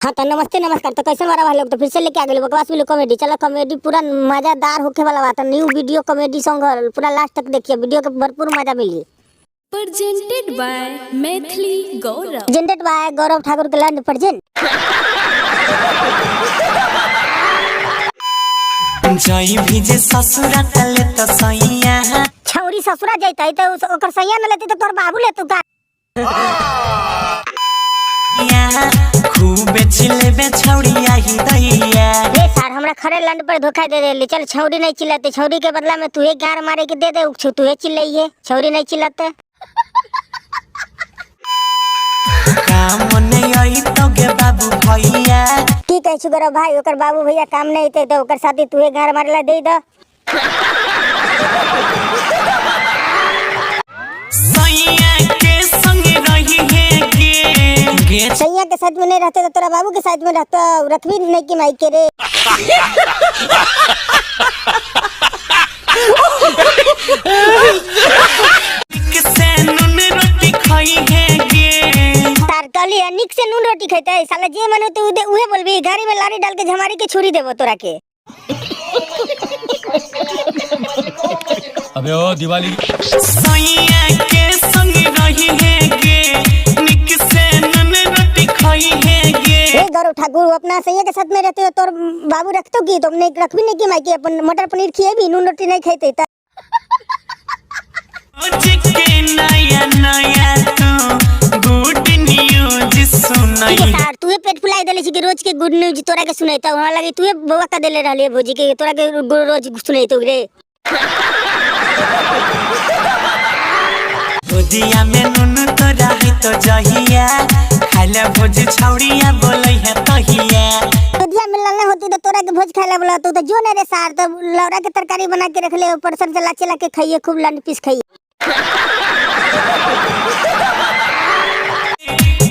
हाँ तो नमस्ते नमस्कार। तो कैसे वाला लोग तो फिर से लेके आ गए बकवास वीडियो कॉमेडी। चलो कॉमेडी पूरा मजेदार होके वाला बात है। न्यू वीडियो कॉमेडी सॉन्ग पूरा लास्ट तक देखिए, वीडियो का भरपूर मजा मिली। Presented by Maithili Gaurav. Presented by Gaurav Thakur के लैंड प्रेजेंट। जाई भीजे ससुरा तले तो सैया छौरी ससुरा जाइता तो ओकर सैया न लेती तो तोर बाबू लेतू का। खूब चिल्ले छौरी आई दैया रे सार हमरा खरे लंड पर धोखा दे देली। चल छौरी नहीं चिल्लाते, छौरी के बदला में तू एक गार मारे के दे दे, तू ही चिल्लाई है, छौरी नहीं चिल्लाते। काम नहीं आई तो गे बाबू भैया ठीक है सुगरो भाई, ओकर बाबू भैया काम नहीं थे तो ओकर साथी तू ही गार मारेला दे दो। सैया के संग रही है गे सैया के साथ में नहीं रहते तो तेरा बाबू के साथ में रहता, रखबी नहीं की माई के रे। से नून रोटी खाई है गे तार कली निक से नून रोटी खाते है साला, जे मन होते उहे बोलबी। गाड़ी में लारी डाल के झमारी के छुरी देबो तोरा के। अबे ओ दिवाली सैया के संग रही है गे निक से नून रोटी खाई है गे। ए गौरव ठाकुर, अपना सैया के साथ में रहते हो तोर बाबू रखतो की तुम नहीं रखबी नहीं की माई के। अपन मटर पनीर खिएबी, नून रोटी नहीं खाते त के नया नया तू गुड न्यूज सुनाई। यार तू पेट फुलाई देले छी कि रोज के गुड न्यूज तोरा के सुनाई। त हमरा लगे तू बवा का देले रहले भौजी के, तोरा के रोज सुनाई तो रे। भुजिया में नून तो रही तो जहिया खाला भोज छौड़िया बोलै है तहिया। भुजिया मिलल न होती तो तोरा के भोज खाइला बोला तू तो जो ने रे सार। तो लौरा के तरकारी बना के रख ले, ऊपर से चला चला के खाइए, खूब लंड पीस खाइए।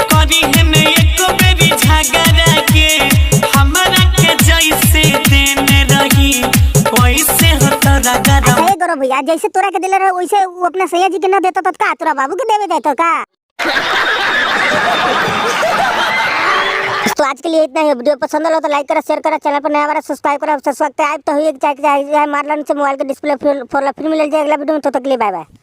करी है ने एको बेरी झगड़ा के हमरा के जैसे देने रही वैसे हो तोरा गरम। अच्छा गौरव भैया, जैसे तोरा के देले रहे वैसे वो अपना सैया जी के न देता तो का तोरा बाबू के देवे देतो का। तो आज के लिए इतना ही। वीडियो पसंद हो तो लाइक करो, शेयर करो, चैनल पर नया बार सब्सक्राइब करो। सब्सक्राइब तो हुई चाहे मारलन से मोबाइल के डिस्प्ले फिर मिल जाए अगला वीडियो में। तो तक के लिए बाय बाय।